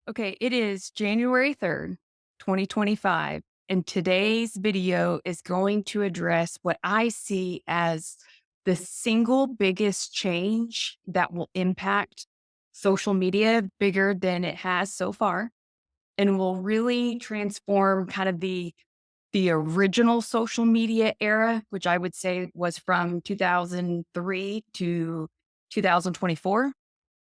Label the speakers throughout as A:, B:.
A: Okay, it is January 3rd, 2025, and today's video is going to address what I see as the single biggest change that will impact social media bigger than it has so far and will really transform kind of the original social media era, which I would say was from 2003 to 2024.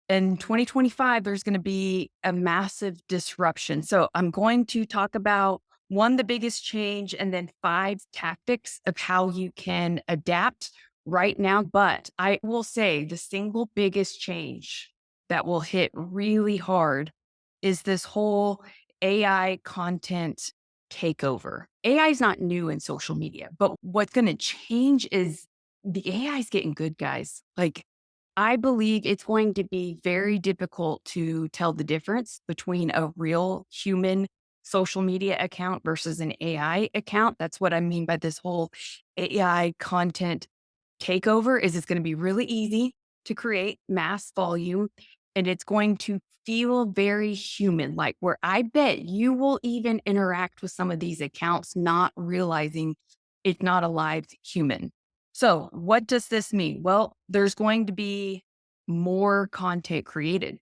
A: In 2025, there's going to be a massive disruption. So I'm going to talk about one, the biggest change, and then five tactics of how you can adapt right now. But I will say the single biggest change that will hit really hard is this whole AI content takeover. AI is not new in social media, but what's going to change is the AI is getting good, guys. Like, I believe it's going to be very difficult to tell the difference between a real human social media account versus an AI account. That's what I mean by this whole AI content takeover is it's going to be really easy to create mass volume and it's going to feel very human like where I bet you will even interact with some of these accounts not realizing it's not a live human. So, what does this mean? Well, there's going to be more content created,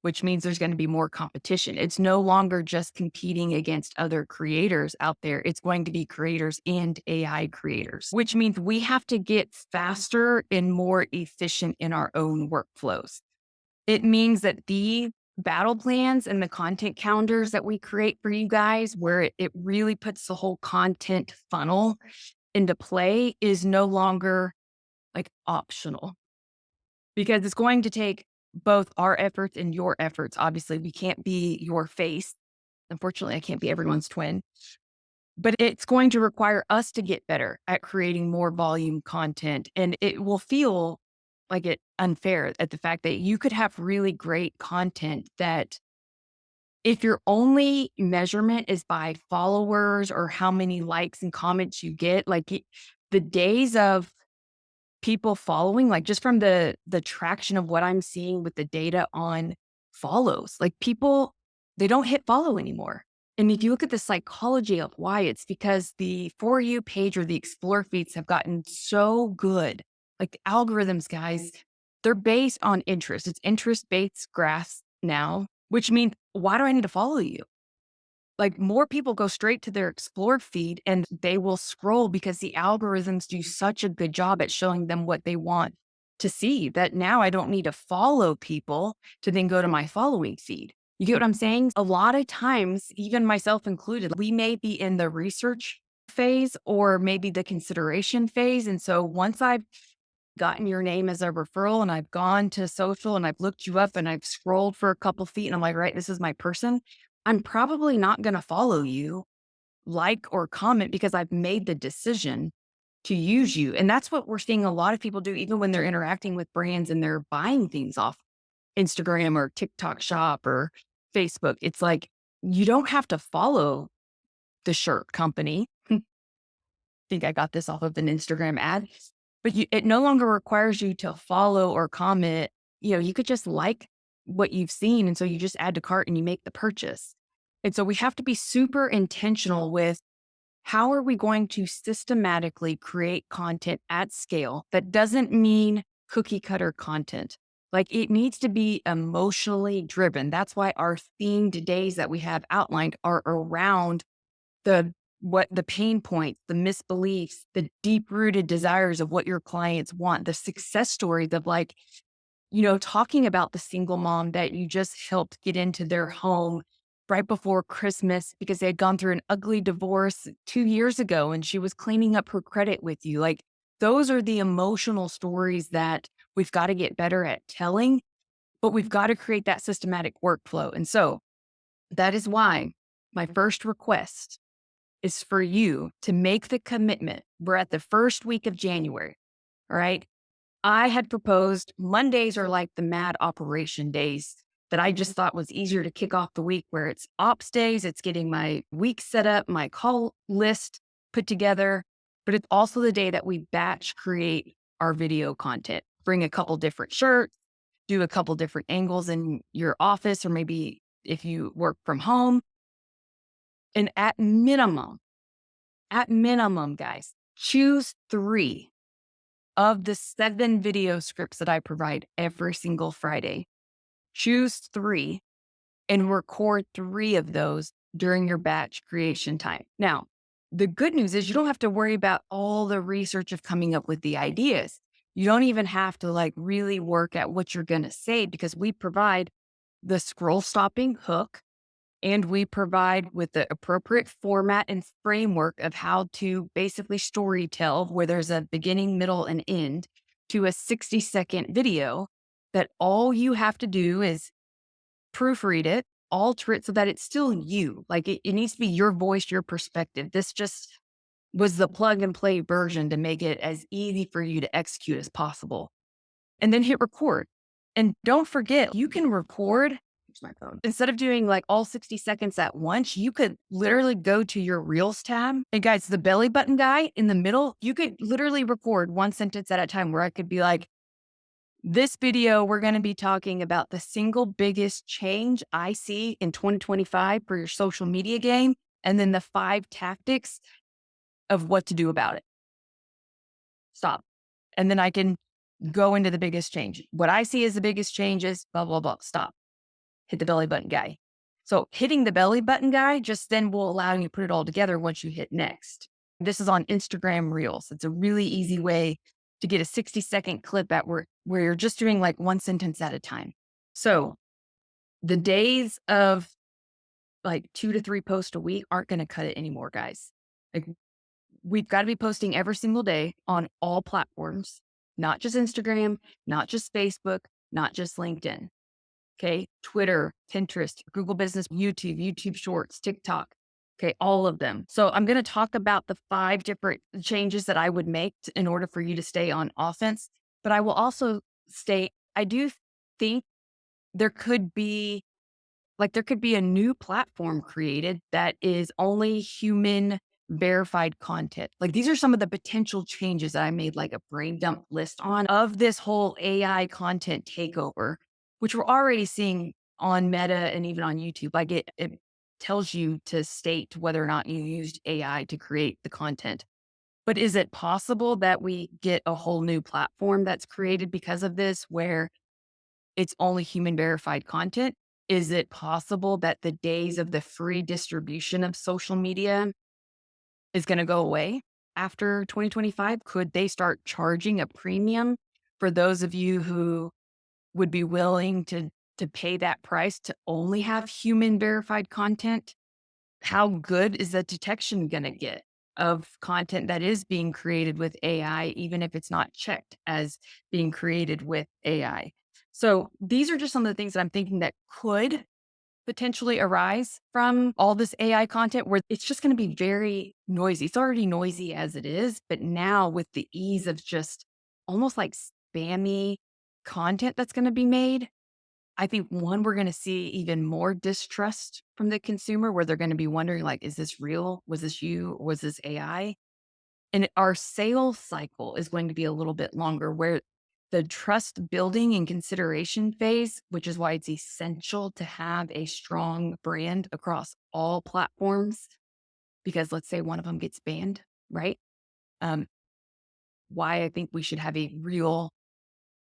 A: which means there's going to be more competition. It's no longer just competing against other creators out there. It's going to be creators and AI creators, which means we have to get faster and more efficient in our own workflows. It means that the battle plans and the content calendars that we create for you guys, where it really puts the whole content funnel into play, is no longer like optional because it's going to take both our efforts and your efforts. Obviously, we can't be your face. Unfortunately, I can't be everyone's twin, but it's going to require us to get better at creating more volume content. And it will feel like it unfair at the fact that you could have really great content that if your only measurement is by followers or how many likes and comments you get, the days of people following, like, just from the traction of what I'm seeing with the data on follows, like, people, they don't hit follow anymore. And if you look at the psychology of why, it's because the For You page or the Explore feeds have gotten so good. Like, the algorithms, guys, they're based on interest. It's interest-based graphs now, which means, why do I need to follow you? Like, more people go straight to their Explore feed and they will scroll because the algorithms do such a good job at showing them what they want to see that now I don't need to follow people to then go to my following feed. You get what I'm saying? A lot of times, even myself included, we may be in the research phase or maybe the consideration phase. And so once I've gotten your name as a referral and I've gone to social and I've looked you up and I've scrolled for a couple feet and I'm like, right, this is my person. I'm probably not going to follow you, like, or comment because I've made the decision to use you. And that's what we're seeing a lot of people do, even when they're interacting with brands and they're buying things off Instagram or TikTok shop or Facebook. It's like, you don't have to follow the shirt company. Think I got this off of an Instagram ad, but it no longer requires you to follow or comment. You could just like what you've seen. And so you just add to cart and you make the purchase. And so we have to be super intentional with how are we going to systematically create content at scale that doesn't mean cookie cutter content. Like, it needs to be emotionally driven. That's why our themed days that we have outlined are around the what the pain points, the misbeliefs, the deep-rooted desires of what your clients want, the success stories of, like, talking about the single mom that you just helped get into their home right before Christmas because they had gone through an ugly divorce 2 years ago and she was cleaning up her credit with you. Like, those are the emotional stories that we've got to get better at telling, but we've got to create that systematic workflow. And so that is why my first request is for you to make the commitment. We're at the first week of January. All right. I had proposed Mondays are like the mad operation days that I just thought was easier to kick off the week, where it's ops days, it's getting my week set up, my call list put together, but it's also the day that we batch create our video content. Bring a couple different shirts, do a couple different angles in your office or maybe if you work from home. And at minimum, guys, choose 3 of the 7 video scripts that I provide every single Friday. Choose 3 and record 3 of those during your batch creation time. Now, the good news is you don't have to worry about all the research of coming up with the ideas. You don't even have to like really work at what you're going to say because we provide the scroll stopping hook and we provide with the appropriate format and framework of how to basically story tell where there's a beginning, middle, and end to a 60-second video that all you have to do is proofread it, alter it so that it's still you. Like it needs to be your voice, your perspective. This just was the plug and play version to make it as easy for you to execute as possible. And then hit record. And don't forget, you can record. Here's my phone. Instead of doing like all 60 seconds at once, you could literally go to your Reels tab. And guys, the belly button guy in the middle, you could literally record one sentence at a time where I could be like, this video, we're going to be talking about the single biggest change I see in 2025 for your social media game, and then the 5 tactics of what to do about it. Stop. And then I can go into the biggest change. What I see as the biggest change is blah, blah, blah. Stop. Hit the belly button guy. So hitting the belly button guy just then will allow you to put it all together once you hit next. This is on Instagram Reels. It's a really easy way to get a 60-second clip at where you're just doing like one sentence at a time. So the days of like 2 to 3 posts a week aren't going to cut it anymore, guys. Like we've got to be posting every single day on all platforms, not just Instagram, not just Facebook, not just LinkedIn. Okay. Twitter, Pinterest, Google Business, YouTube Shorts, TikTok. Okay. All of them. So I'm going to talk about the 5 different changes that I would make in order for you to stay on offense. But I will also state, I do think there could be a new platform created that is only human verified content. Like these are some of the potential changes that I made like a brain dump list on of this whole AI content takeover, which we're already seeing on Meta and even on YouTube. Like it tells you to state whether or not you used AI to create the content. But is it possible that we get a whole new platform that's created because of this where it's only human verified content? Is it possible that the days of the free distribution of social media is going to go away after 2025? Could they start charging a premium for those of you who would be willing to pay that price to only have human verified content? How good is the detection going to get of content that is being created with AI, even if it's not checked as being created with AI? So these are just some of the things that I'm thinking that could potentially arise from all this AI content where it's just going to be very noisy. It's already noisy as it is, but now with the ease of just almost like spammy content that's going to be made, I think one, we're going to see even more distrust from the consumer where they're going to be wondering like, is this real? Was this you? Was this AI? And our sales cycle is going to be a little bit longer where the trust building and consideration phase, which is why it's essential to have a strong brand across all platforms, because let's say one of them gets banned, right? Um, why I think we should have a real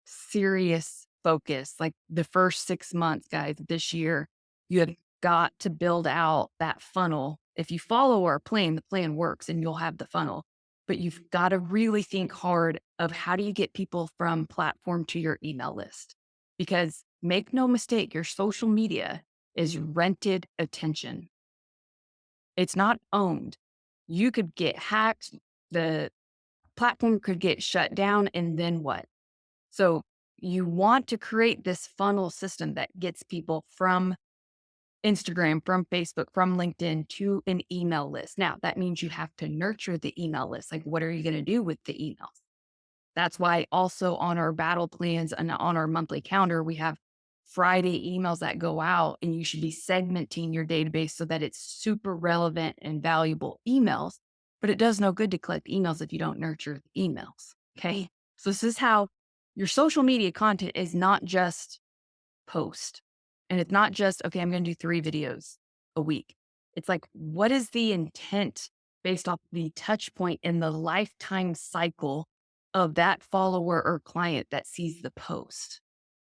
A: serious focus, like the first 6 months, guys, this year, you have got to build out that funnel. If you follow our plan, the plan works and you'll have the funnel. But you've got to really think hard of how do you get people from platform to your email list? Because make no mistake, your social media is rented attention. It's not owned. You could get hacked. The platform could get shut down. And then what? So you want to create this funnel system that gets people from Instagram, from Facebook, from LinkedIn to an email list. Now, that means you have to nurture the email list. Like, what are you going to do with the emails? That's why also on our battle plans and on our monthly calendar, we have Friday emails that go out, and you should be segmenting your database so that it's super relevant and valuable emails. But it does no good to collect emails if you don't nurture the emails. Okay. So this is how your social media content is not just post. And it's not just, okay, I'm going to do 3 videos a week. It's like, what is the intent based off the touch point in the lifetime cycle of that follower or client that sees the post?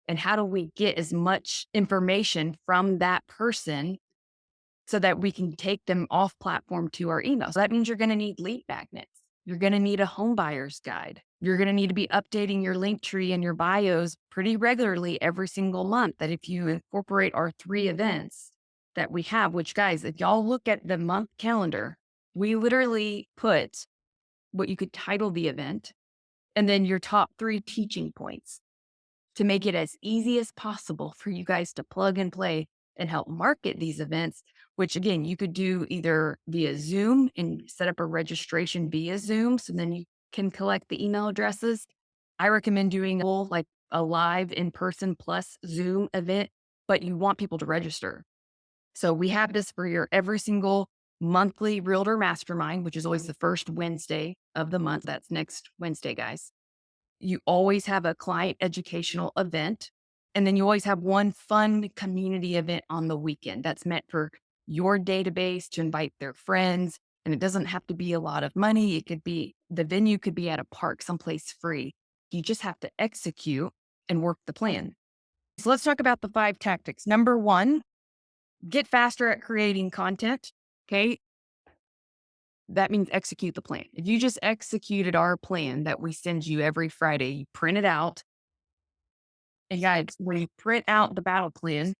A: And how do we get as much information from that person so that we can take them off platform to our email? So that means you're going to need lead magnets. You're going to need a home buyer's guide. You're going to need to be updating your link tree and your bios pretty regularly every single month. That if you incorporate our 3 events that we have, which guys, if y'all look at the month calendar, we literally put what you could title the event and then your top 3 teaching points to make it as easy as possible for you guys to plug and play and help market these events, which again, you could do either via Zoom and set up a registration via Zoom. So then you can collect the email addresses. I recommend doing like a live in person plus Zoom event, but you want people to register. So we have this for your every single monthly realtor mastermind, which is always the first Wednesday of the month. That's next Wednesday, guys. You always have a client educational event. And then you always have one fun community event on the weekend that's meant for your database to invite their friends. And it doesn't have to be a lot of money. It could be the venue could be at a park, someplace free. You just have to execute and work the plan. So let's talk about the 5 tactics. Number 1, get faster at creating content. Okay. That means execute the plan. If you just executed our plan that we send you every Friday, you print it out. And guys, when you print out the battle plan,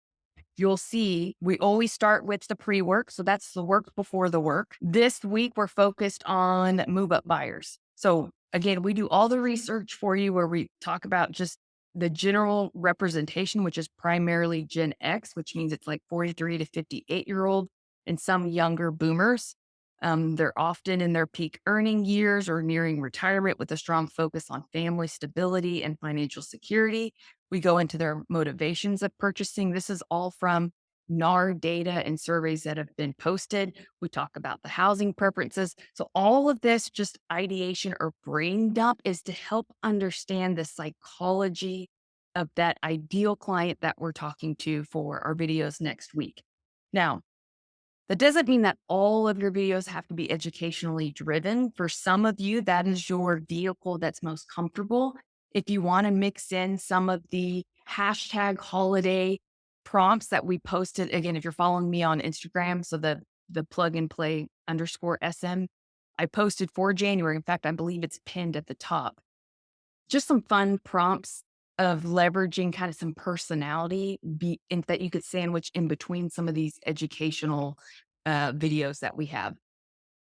A: you'll see we always start with the pre-work. So that's the work before the work. This week, we're focused on move up buyers. So again, we do all the research for you where we talk about just the general representation, which is primarily Gen X, which means it's like 43 to 58-year-old and some younger boomers. They're often in their peak earning years or nearing retirement with a strong focus on family stability and financial security. We go into their motivations of purchasing. This is all from NAR data and surveys that have been posted. We talk about the housing preferences. So all of this just ideation or brain dump is to help understand the psychology of that ideal client that we're talking to for our videos next week. Now, that doesn't mean that all of your videos have to be educationally driven. For some of you, that is your vehicle that's most comfortable. If you want to mix in some of the hashtag holiday prompts that we posted, again, if you're following me on Instagram, so the plug and play _SM, I posted for January. In fact, I believe it's pinned at the top. Just some fun prompts of leveraging kind of some personality that you could sandwich in between some of these educational videos that we have.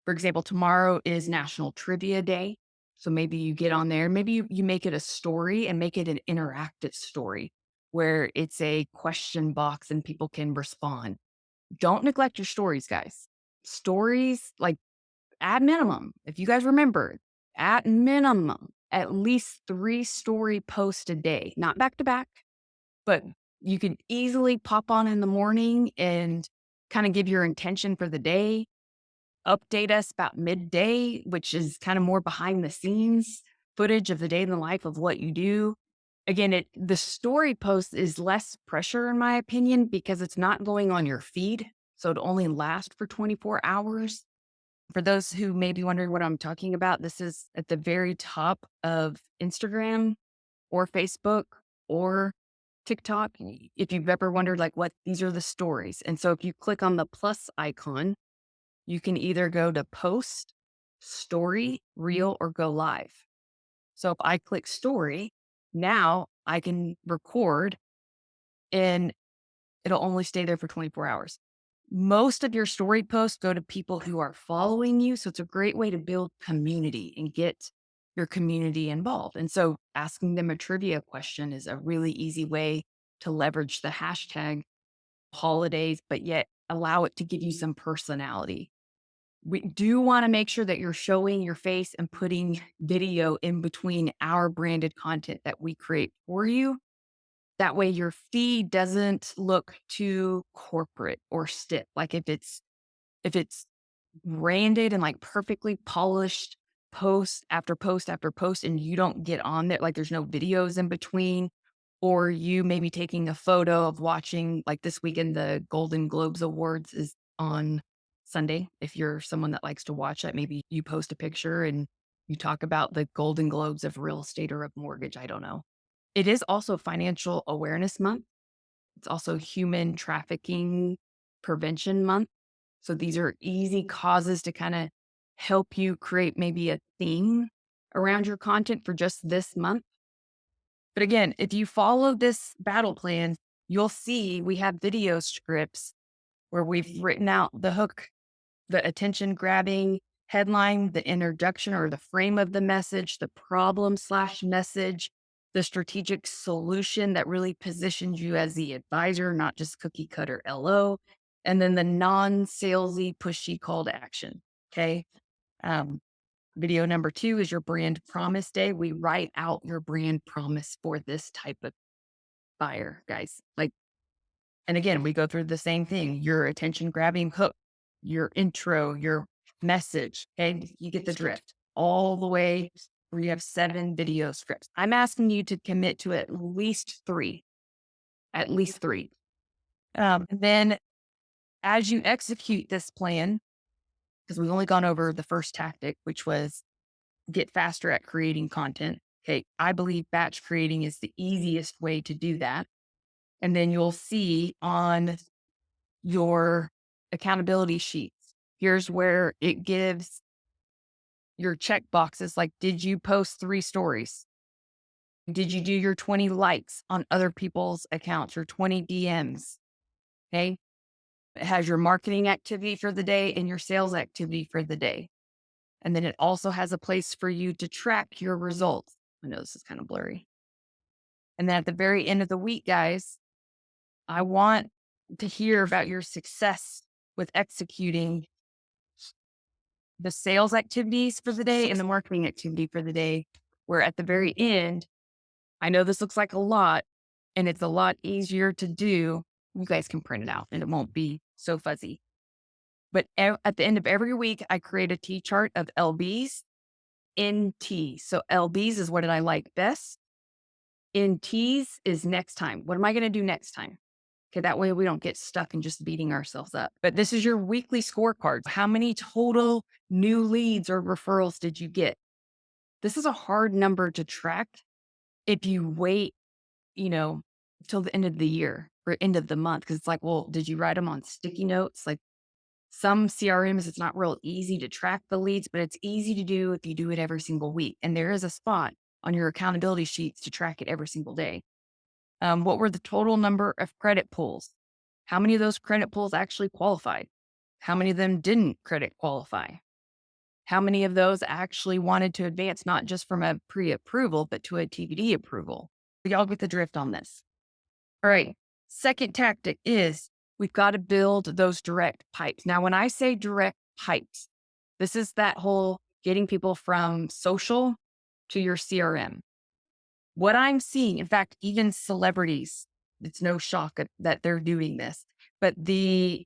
A: For example, tomorrow is National Trivia Day. So maybe you get on there, maybe you make it a story and make it an interactive story where it's a question box and people can respond. Don't neglect your stories, guys. Stories, like at minimum, if you guys remember, at minimum, at least 3 story posts a day, not back to back, but you could easily pop on in the morning and kind of give your intention for the day, update us about midday, which is kind of more behind the scenes footage of the day in the life of what you do. Again, the story post is less pressure, in my opinion, because it's not going on your feed. So it only lasts for 24 hours. For those who may be wondering what I'm talking about, this is at the very top of Instagram or Facebook or TikTok. If you've ever wondered, like, what these are the stories. And so if you click on the plus icon, you can either go to post, story, reel, or go live. So if I click story, now I can record and it'll only stay there for 24 hours. Most of your story posts go to people who are following you. So it's a great way to build community and get your community involved. And so asking them a trivia question is a really easy way to leverage the hashtag holidays, but yet allow it to give you some personality. We do want to make sure that you're showing your face and putting video in between our branded content that we create for you. That way your feed doesn't look too corporate or stiff. Like if it's branded and like perfectly polished post after post after post and you don't get on there, like there's no videos in between, or you maybe taking a photo of watching, like this weekend, the Golden Globes Awards is on Sunday. If you're someone that likes to watch that, maybe you post a picture and you talk about the Golden Globes of real estate or of mortgage. I don't know. It is also Financial Awareness Month. It's also Human Trafficking Prevention Month. So these are easy causes to kind of help you create maybe a theme around your content for just this month. But again, if you follow this battle plan, you'll see we have video scripts where we've written out the hook, the attention grabbing headline, the introduction or the frame of the message, the problem slash message, the strategic solution that really positions you as the advisor, not just cookie cutter LO, and then the non salesy, pushy call to action. Okay. Um, Video number 2 is your brand promise day. We write out your brand promise for this type of buyer, guys. Like, and again, we go through the same thing, your attention grabbing hook, your intro, your message. Okay. You get the drift all the way where you have 7 video scripts. I'm asking you to commit to at least three. And then as you execute this plan, because we've only gone over the first tactic, which was get faster at creating content. Okay. I believe batch creating is the easiest way to do that. And then you'll see on your accountability sheets, here's where it gives your check boxes like, did you post 3 stories? Did you do your 20 likes on other people's accounts, your 20 DMs? Okay. It has your marketing activity for the day and your sales activity for the day. And then it also has a place for you to track your results. I know this is kind of blurry. And then at the very end of the week, guys, I want to hear about your success with executing the sales activities for the day and the marketing activity for the day. Where at the very end, I know this looks like a lot and it's a lot easier to do. You guys can print it out and it won't be so fuzzy. But at the end of every week, I create a T chart of LBs in T. So LBs is what did I like best? In T's is next time. What am I going to do next time? Okay, that way we don't get stuck in just beating ourselves up. But this is your weekly scorecard. How many total new leads or referrals did you get? This is a hard number to track if you wait, till the end of the year or end of the month. Because it's like, well, did you write them on sticky notes? Like some CRMs, it's not real easy to track the leads, but it's easy to do if you do it every single week. And there is a spot on your accountability sheets to track it every single day. What were the total number of credit pulls? How many of those credit pulls actually qualified? How many of them didn't credit qualify? How many of those actually wanted to advance, not just from a pre-approval, but to a TBD approval? Y'all get the drift on this. All right. Second tactic is we've got to build those direct pipes. Now, when I say direct pipes, this is that whole getting people from social to your CRM. What I'm seeing, in fact, even celebrities, it's no shock that they're doing this, but the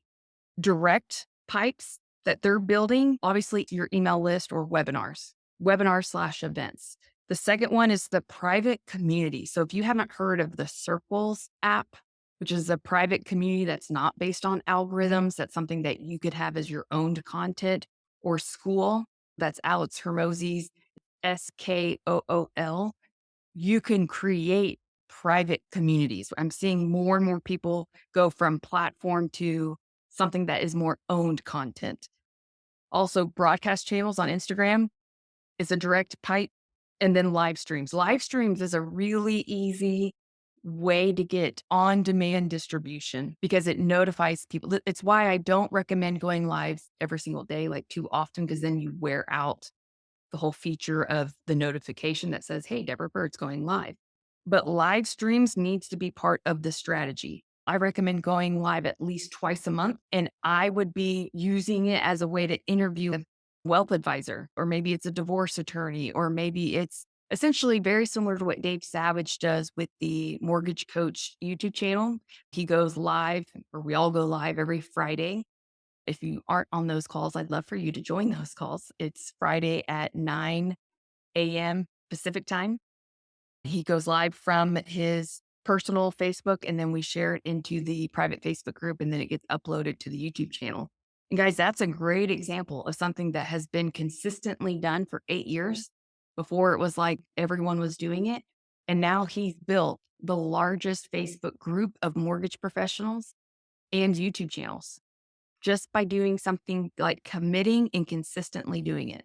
A: direct pipes that they're building, obviously your email list or webinar/events. The second one is the private community. So if you haven't heard of the Circles app, which is a private community that's not based on algorithms, that's something that you could have as your owned content, or School, that's Alex Hermosi's SKOOL. You can create private communities. I'm seeing more and more people go from platform to something that is more owned content. Also, broadcast channels on Instagram is a direct pipe, and then live streams. Live streams is a really easy way to get on demand distribution because it notifies people. It's why I don't recommend going live every single day, like too often, because then you wear out the whole feature of the notification that says, hey, Deborah Bird's going live. But live streams needs to be part of the strategy. I recommend going live at least twice a month, and I would be using it as a way to interview a wealth advisor, or maybe it's a divorce attorney, or maybe it's essentially very similar to what Dave Savage does with the Mortgage Coach YouTube channel. He goes live, or we all go live every Friday. If you aren't on those calls, I'd love for you to join those calls. It's Friday at 9 a.m. Pacific time. He goes live from his personal Facebook, and then we share it into the private Facebook group, and then it gets uploaded to the YouTube channel. And guys, that's a great example of something that has been consistently done for 8 years. Before it was like everyone was doing it. And now he's built the largest Facebook group of mortgage professionals and YouTube channels just by doing something like committing and consistently doing it.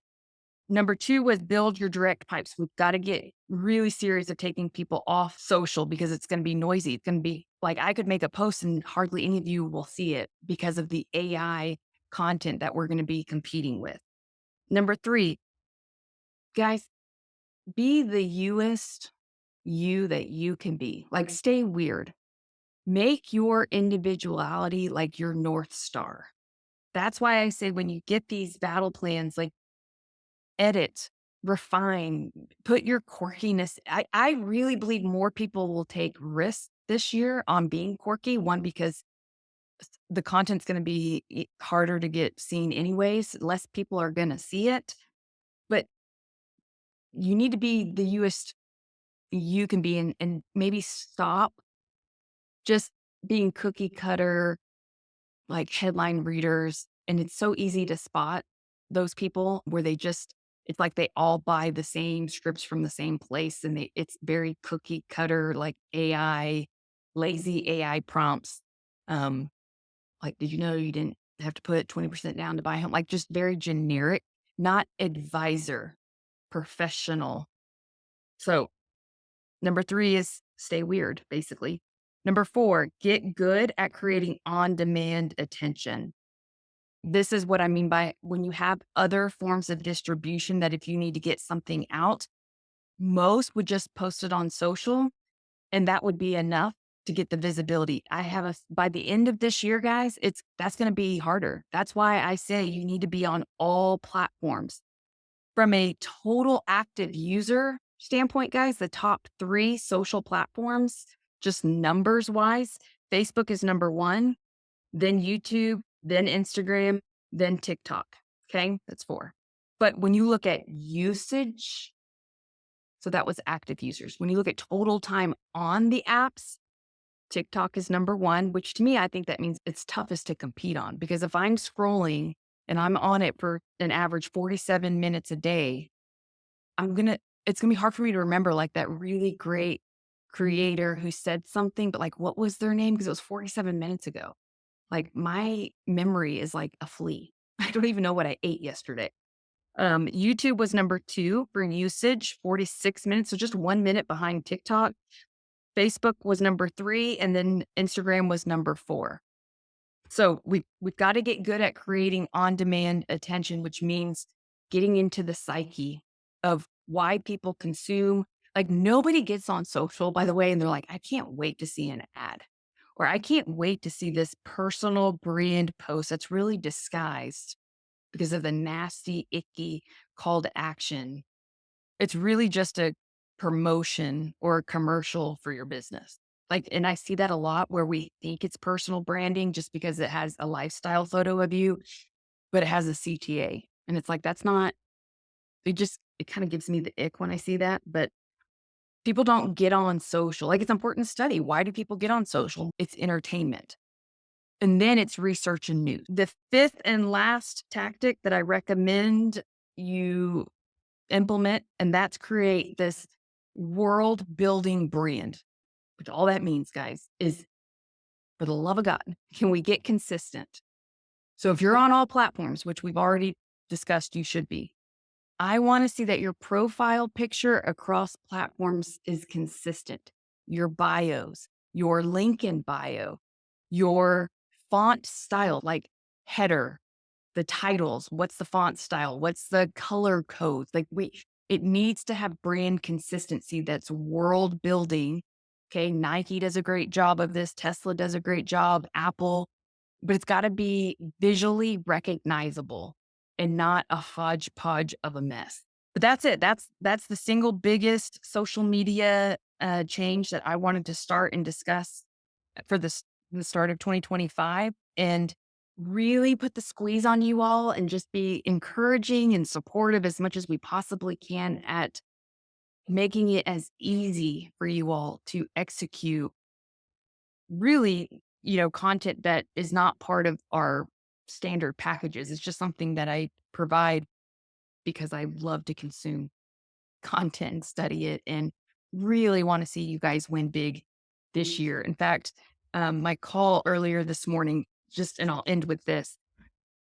A: Number two was build your direct pipes. We've got to get really serious at taking people off social because it's going to be noisy. It's going to be like I could make a post and hardly any of you will see it because of the AI content that we're going to be competing with. Number three, guys, be the youest you that you can be. Like, stay weird. Make your individuality like your North Star. That's why I say when you get these battle plans, like edit, refine, put your quirkiness. I really believe more people will take risks this year on being quirky. One, because the content's going to be harder to get seen anyways. Less people are going to see it, but you need to be the youest you can be and maybe stop just being cookie cutter, like headline readers. And it's so easy to spot those people where it's like they all buy the same scripts from the same place. And it's very cookie cutter, like lazy AI prompts. Um, like, did you know you didn't have to put 20% down to buy a home? Like, just very generic, not advisor, professional. So, number three is stay weird, basically. Number four, get good at creating on demand attention. This is what I mean by when you have other forms of distribution that if you need to get something out, most would just post it on social and that would be enough to get the visibility. By the end of this year, guys, that's going to be harder. That's why I say you need to be on all platforms. From a total active user standpoint, guys, the top three social platforms, just numbers wise, Facebook is number one, then YouTube, then Instagram, then TikTok. Okay, that's four. But when you look at usage, so that was active users. When you look at total time on the apps, TikTok is number one, which to me, I think that means it's toughest to compete on because if I'm scrolling and I'm on it for an average 47 minutes a day, it's gonna be hard for me to remember like that really great creator who said something, but like, what was their name? Because it was 47 minutes ago. Like my memory is like a flea. I don't even know what I ate yesterday. YouTube was number two for usage, 46 minutes. So just 1 minute behind TikTok. Facebook was number three, and then Instagram was number four. So we've got to get good at creating on-demand attention, which means getting into the psyche of why people consume. Like nobody gets on social, by the way, and they're like, I can't wait to see an ad. Or I can't wait to see this personal brand post that's really disguised because of the nasty, icky call to action. It's really just a promotion or a commercial for your business. Like, and I see that a lot where we think it's personal branding just because it has a lifestyle photo of you, but it has a CTA. And it's like, that's not, it kind of gives me the ick when I see that. But people don't get on social. Like, it's important to study. Why do people get on social? It's entertainment. And then it's research and news. The fifth and last tactic that I recommend you implement, and that's create this world building brand, which all that means, guys, is for the love of God, can we get consistent? So if you're on all platforms, which we've already discussed, you should be. I want to see that your profile picture across platforms is consistent. Your bios, your link in bio, your font style, like header, the titles, what's the font style, what's the color codes. It needs to have brand consistency that's world building. Okay. Nike does a great job of this. Tesla does a great job. Apple, but it's got to be visually recognizable and not a hodgepodge of a mess. But that's it. That's the single biggest social media change that I wanted to start and discuss for the start of 2025, and really put the squeeze on you all and just be encouraging and supportive as much as we possibly can at making it as easy for you all to execute really, content that is not part of our standard packages. It's just something that I provide because I love to consume content and study it and really want to see you guys win big this year. In fact, my call earlier this morning, and I'll end with this.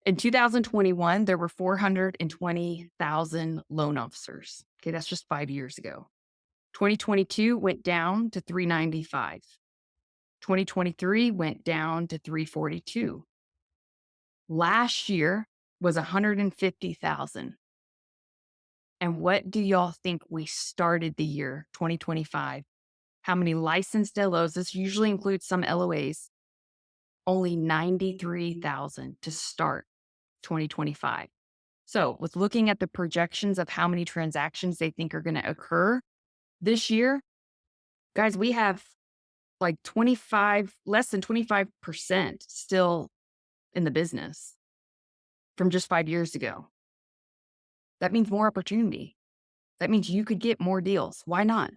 A: In 2021, there were 420,000 loan officers. Okay, that's just 5 years ago. 2022 went down to 395. 2023 went down to 342. Last year was 150,000. And what do y'all think we started the year 2025? How many licensed LOs? This usually includes some LOAs. Only 93,000 to start 2025. So, with looking at the projections of how many transactions they think are going to occur this year, guys, we have like less than 25% still in the business from just 5 years ago. That means more opportunity. That means you could get more deals. Why not?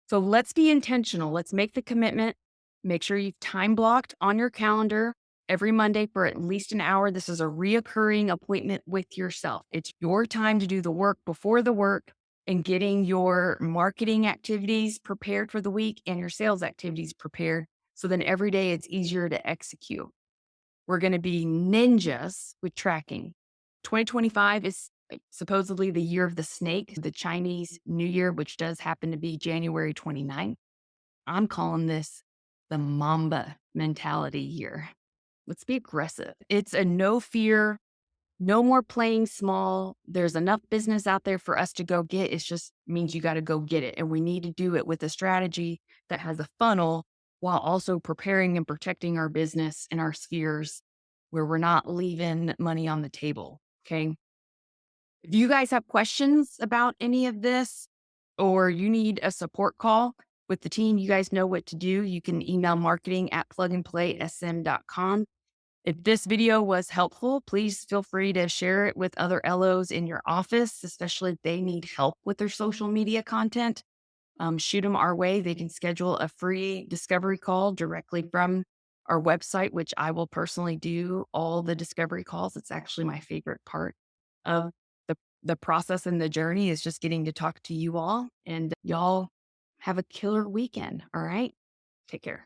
A: So let's be intentional. Let's make the commitment. Make sure you've time blocked on your calendar every Monday for at least an hour. This is a reoccurring appointment with yourself. It's your time to do the work before the work and getting your marketing activities prepared for the week and your sales activities prepared. So then every day it's easier to execute. We're going to be ninjas with tracking. 2025 is supposedly the year of the snake, the Chinese New Year, which does happen to be January 29th. I'm calling this the Mamba mentality year. Let's be aggressive. It's a no fear, no more playing small. There's enough business out there for us to go get. It just means you got to go get it. And we need to do it with a strategy that has a funnel while also preparing and protecting our business and our spheres where we're not leaving money on the table. Okay. If you guys have questions about any of this or you need a support call with the team, you guys know what to do. You can email marketing@plugandplaysm.com. If this video was helpful, please feel free to share it with other LOs in your office, especially if they need help with their social media content. Shoot them our way. They can schedule a free discovery call directly from our website, which I will personally do all the discovery calls. It's actually my favorite part of the process and the journey is just getting to talk to you all, and y'all have a killer weekend. All right. Take care.